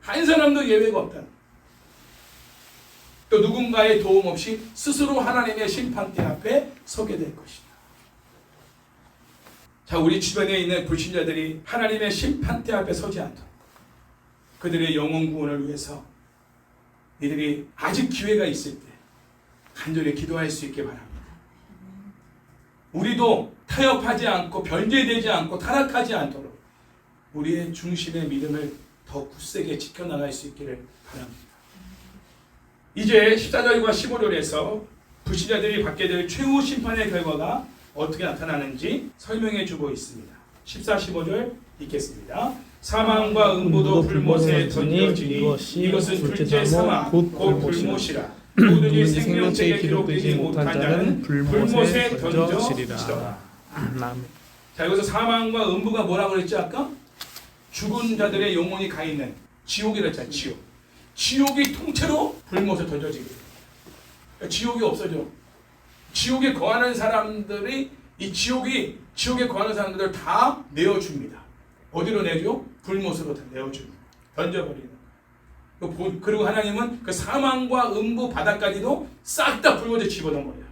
한 사람도 예외가 없다는 것. 또 누군가의 도움 없이 스스로 하나님의 심판대 앞에 서게 될 것이다. 자, 우리 주변에 있는 불신자들이 하나님의 심판대 앞에 서지 않도록 그들의 영혼 구원을 위해서 이들이 아직 기회가 있을 때 간절히 기도할 수 있게 바랍니다. 우리도 타협하지 않고 변제되지 않고 타락하지 않도록 우리의 중심의 믿음을 더 굳세게 지켜나갈 수 있기를 바랍니다. 이제 14절과 15절에서 불신자들이 받게 될 최후 심판의 결과가 어떻게 나타나는지 설명해 주고 있습니다. 14, 15절 읽겠습니다. 사망과 음부도 불못에 던져지니 이것은 둘째 사망 곧 불못이라. 모든이 생명책에 기록되지 못한 자는 불못에 던져지리라. 자, 여기서 사망과 음부가 뭐라고 그랬지 아까? 죽은 자들의 영혼이 가 있는 지옥이라 했잖아요. 지옥. 지옥이 통째로 불못에 던져지게. 지옥이 없어져. 지옥에 거하는 사람들이 이 지옥에 거하는 사람들을 다 내어줍니다. 어디로 내줘? 불못으로 다 내어줍니다. 던져버리는. 그리고 하나님은 그 사망과 음부 바다까지도 싹 다 불못에 집어넣어버려요.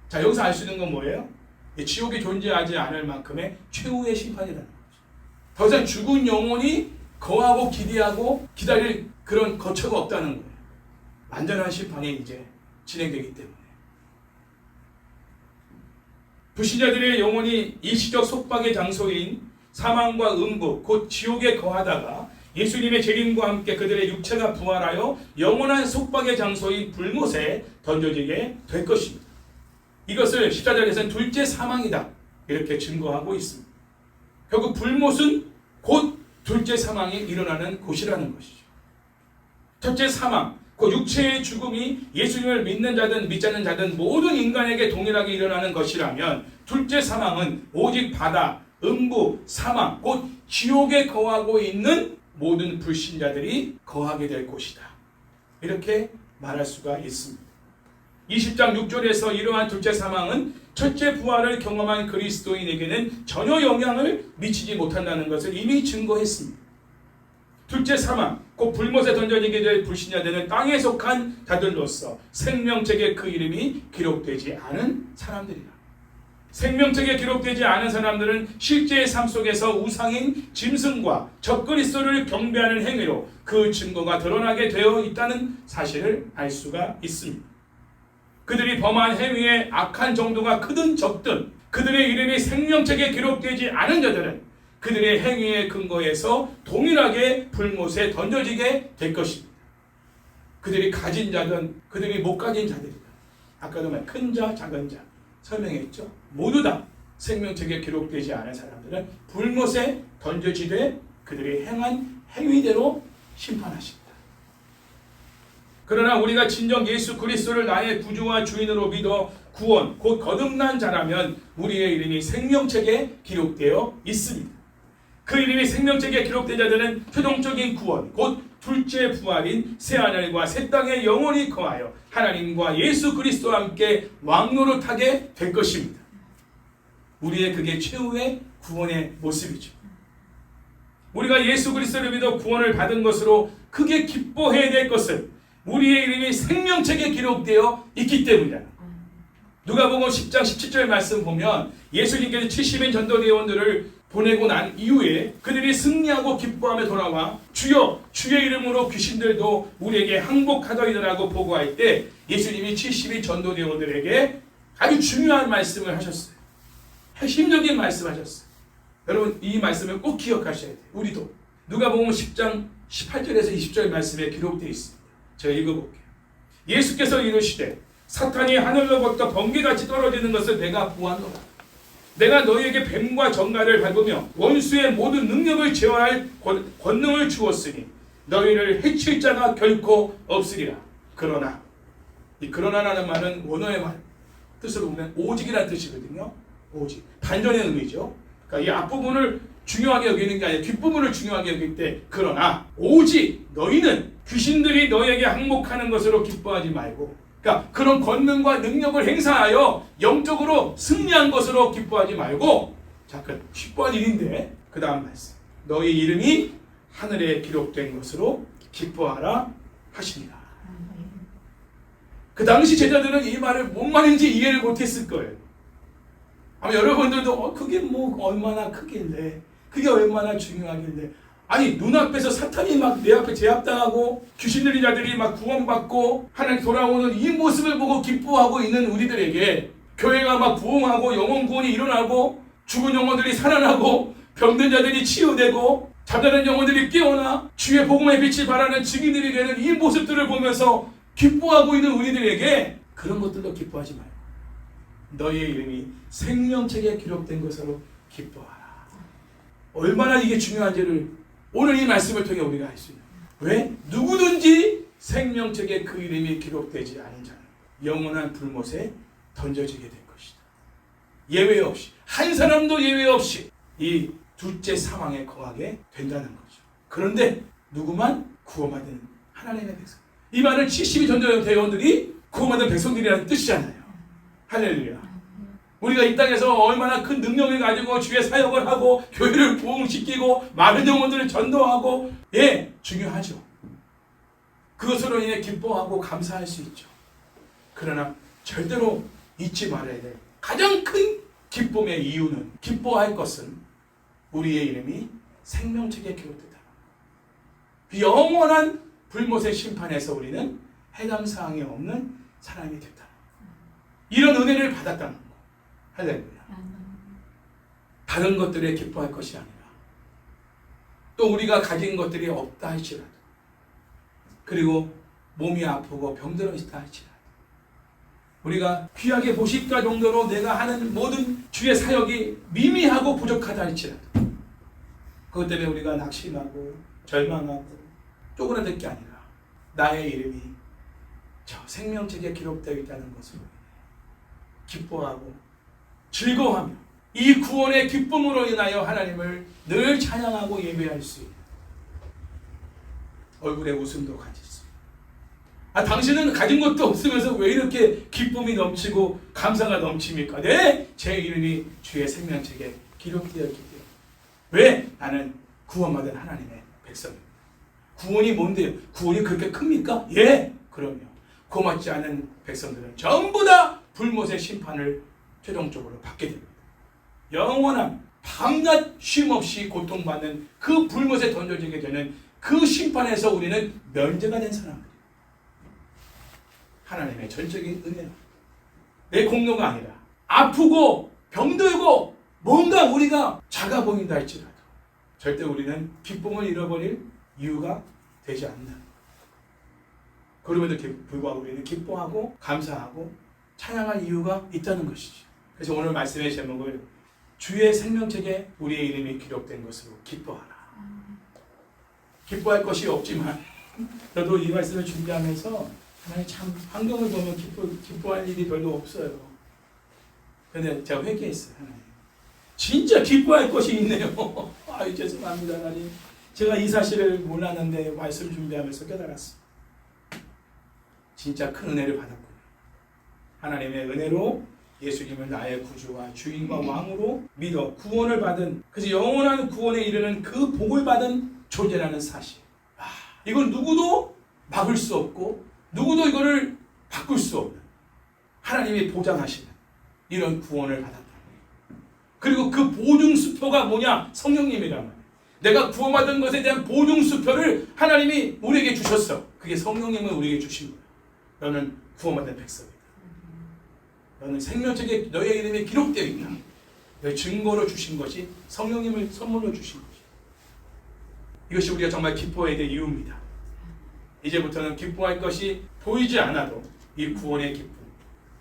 자, 여기서 알 수 있는 건 뭐예요? 지옥이 존재하지 않을 만큼의 최후의 심판이라는 거죠. 더 이상 죽은 영혼이 거하고 기대하고 기다릴 그런 거처가 없다는 거예요. 완전한 심판이 이제 진행되기 때문에. 불신자들의 영혼이 일시적 속박의 장소인 사망과 음부, 곧 지옥에 거하다가 예수님의 재림과 함께 그들의 육체가 부활하여 영원한 속박의 장소인 불못에 던져지게 될 것입니다. 이것을 14절에서는 둘째 사망이다 이렇게 증거하고 있습니다. 결국 불못은 곧 둘째 사망이 일어나는 곳이라는 것이죠. 첫째 사망, 그 육체의 죽음이 예수님을 믿는 자든 믿지 않는 자든 모든 인간에게 동일하게 일어나는 것이라면 둘째 사망은 오직 바다, 음부, 사망, 곧 지옥에 거하고 있는 모든 불신자들이 거하게 될 곳이다. 이렇게 말할 수가 있습니다. 20장 6절에서 이러한 둘째 사망은 첫째 부활을 경험한 그리스도인에게는 전혀 영향을 미치지 못한다는 것을 이미 증거했습니다. 둘째 사망, 곧 불못에 던져지게 될 불신자들은 땅에 속한 자들로서 생명책에 그 이름이 기록되지 않은 사람들이다. 생명책에 기록되지 않은 사람들은 실제의 삶 속에서 우상인 짐승과 적그리스도를 경배하는 행위로 그 증거가 드러나게 되어 있다는 사실을 알 수가 있습니다. 그들이 범한 행위의 악한 정도가 크든 적든 그들의 이름이 생명책에 기록되지 않은 자들은 그들의 행위의 근거에서 동일하게 불못에 던져지게 될 것입니다. 그들이 가진 자든 그들이 못 가진 자들이다. 아까도 말 큰 자, 작은 자 설명했죠. 모두 다 생명책에 기록되지 않은 사람들은 불못에 던져지되 그들이 행한 행위대로 심판하신다. 그러나 우리가 진정 예수 그리스도를 나의 구주와 주인으로 믿어 구원 곧 거듭난 자라면 우리의 이름이 생명책에 기록되어 있습니다. 그 이름이 생명책에 기록된 자들은 최종적인 구원 곧 둘째 부활인 새하늘과 새 땅에 영원히 거하여 하나님과 예수 그리스도와 함께 왕노릇하게 될 것입니다. 우리의 그게 최후의 구원의 모습이죠. 우리가 예수 그리스도를 믿어 구원을 받은 것으로 크게 기뻐해야 될 것은 우리의 이름이 생명책에 기록되어 있기 때문이다. 누가복음 10장 17절 말씀 보면 예수님께서 70인 전도대원들을 보내고 난 이후에 그들이 승리하고 기뻐하며 돌아와 주여 주의 이름으로 귀신들도 우리에게 항복하더이더라고 보고할 때 예수님이 70인 전도대원들에게 아주 중요한 말씀을 하셨어요. 핵심적인 말씀하셨어요. 여러분 이 말씀을 꼭 기억하셔야 돼요. 우리도 누가복음 10장 18절에서 20절 말씀에 기록되어 있습니다. 제가 읽어볼게요. 예수께서 이르시되 사탄이 하늘로부터 번개같이 떨어지는 것을 내가 보았노라. 내가 너희에게 뱀과 정갈을 밟으며 원수의 모든 능력을 제어할 권능을 주었으니 너희를 해칠 자가 결코 없으리라. 그러나 이 그러나라는 말은 원어의 말 뜻으로 보면 오직이라는 뜻이거든요. 오직 반전의 의미죠. 그러니까 이 앞부분을 중요하게 여기는 게 아니라 뒷부분을 중요하게 여길 때 그러나 오직 너희는 귀신들이 너희에게 항복하는 것으로 기뻐하지 말고 그러니까 그런 권능과 능력을 행사하여 영적으로 승리한 것으로 기뻐하지 말고 잠깐 기뻐할 일인데 그 다음 말씀 너희 이름이 하늘에 기록된 것으로 기뻐하라 하시니라. 그 당시 제자들은 이 말을 뭔 말인지 이해를 못했을 거예요. 아마 여러분들도 그게 뭐 얼마나 크길래 그게 얼마나 중요하길래 아니 눈앞에서 사탄이 막 내 앞에 제압당하고 귀신 들린 자들이 막 구원받고 하나님 돌아오는 이 모습을 보고 기뻐하고 있는 우리들에게 교회가 막 부흥하고 영혼 구원이 일어나고 죽은 영혼들이 살아나고 병든 자들이 치유되고 잠자는 영혼들이 깨어나 주의 복음의 빛이 발하는 증인들이 되는 이 모습들을 보면서 기뻐하고 있는 우리들에게 그런 것들도 기뻐하지 말고 너희의 이름이 생명책에 기록된 것으로 기뻐하라. 얼마나 이게 중요한지를 오늘 이 말씀을 통해 우리가 알 수 있는 왜? 누구든지 생명책에 그 이름이 기록되지 않은 자는 영원한 불못에 던져지게 될 것이다. 예외 없이 한 사람도 예외 없이 이 둘째 상황에 거하게 된다는 거죠. 그런데 누구만 구원받은 하나님의 백성. 이 말은 70위 전도대원들이 구원받은 백성들이라는 뜻이잖아요. 할렐루야. 우리가 이 땅에서 얼마나 큰 능력을 가지고 주의 사역을 하고 교회를 부흥시키고 많은 영혼들을 전도하고 중요하죠. 그것으로 인해 기뻐하고 감사할 수 있죠. 그러나 절대로 잊지 말아야 될 가장 큰 기쁨의 이유는 기뻐할 것은 우리의 이름이 생명책에 기록되다. 영원한 불못의 심판에서 우리는 해당 사항이 없는 사람이 됐다. 이런 은혜를 받았다는 거. 할렐루야. 다른 것들에 기뻐할 것이 아니라 또 우리가 가진 것들이 없다 할지라도 그리고 몸이 아프고 병들어 있다 할지라도 우리가 귀하게 보실까 정도로 내가 하는 모든 주의 사역이 미미하고 부족하다 할지라도 그것 때문에 우리가 낙심하고 절망하고 쪼그라들 게 아니라 나의 이름이 저 생명책에 기록되어 있다는 것으로 기뻐하고 즐거워하며 이 구원의 기쁨으로 인하여 하나님을 늘 찬양하고 예배할 수 있는 얼굴에 웃음도 가질 수 있는 당신은 가진 것도 없으면서 왜 이렇게 기쁨이 넘치고 감사가 넘칩니까? 네, 제 이름이 주의 생명책에 기록되어 있기 때문에 왜? 나는 구원받은 하나님의 백성입니다. 구원이 뭔데요? 구원이 그렇게 큽니까? 예, 그럼요. 고맙지 않은 백성들은 전부 다 불못의 심판을 최종적으로 받게 됩니다. 영원한 밤낮 쉼없이 고통받는 그 불못에 던져지게 되는 그 심판에서 우리는 면제가 된 사람들이에요. 하나님의 전적인 은혜로 내 공로가 아니라 아프고 병들고 뭔가 우리가 작아 보인다 할지라도 절대 우리는 기쁨을 잃어버릴 이유가 되지 않는다. 그럼에도 불구하고 우리는 기뻐하고 감사하고 찬양할 이유가 있다는 것이죠. 그래서 오늘 말씀의 제목을 주의 생명책에 우리의 이름이 기록된 것으로 기뻐하라. 기뻐할 것이 없지만 저도 이 말씀을 준비하면서 하나님 참 환경을 보면 기뻐할 일이 별로 없어요. 근데 제가 회개했어요. 하나님. 진짜 기뻐할 것이 있네요. 아유 죄송합니다 하나님. 제가 이 사실을 몰랐는데 말씀 준비하면서 깨달았어요. 진짜 큰 은혜를 받았구나. 하나님의 은혜로 예수님을 나의 구주와 주인과 왕으로 믿어 구원을 받은, 그래서 영원한 구원에 이르는 그 복을 받은 존재라는 사실. 이건 누구도 막을 수 없고 누구도 이거를 바꿀 수 없는 하나님이 보장하시는 이런 구원을 받았다. 그리고 그 보증수표가 뭐냐? 성령님이란 말이에요. 내가 구원받은 것에 대한 보증수표를 하나님이 우리에게 주셨어. 그게 성령님을 우리에게 주신 거예요. 너는 구원받은 백성이다. 너는 생명책에 너의 이름이 기록되어 있다. 너의 증거로 주신 것이 성령님을 선물로 주신 것이. 이것이 우리가 정말 기뻐해야 될 이유입니다. 이제부터는 기뻐할 것이 보이지 않아도 이 구원의 기쁨,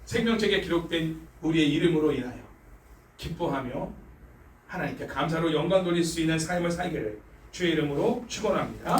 생명책에 기록된 우리의 이름으로 인하여 기뻐하며 하나님께 감사로 영광 돌릴 수 있는 삶을 살기를 주의 이름으로 축원합니다.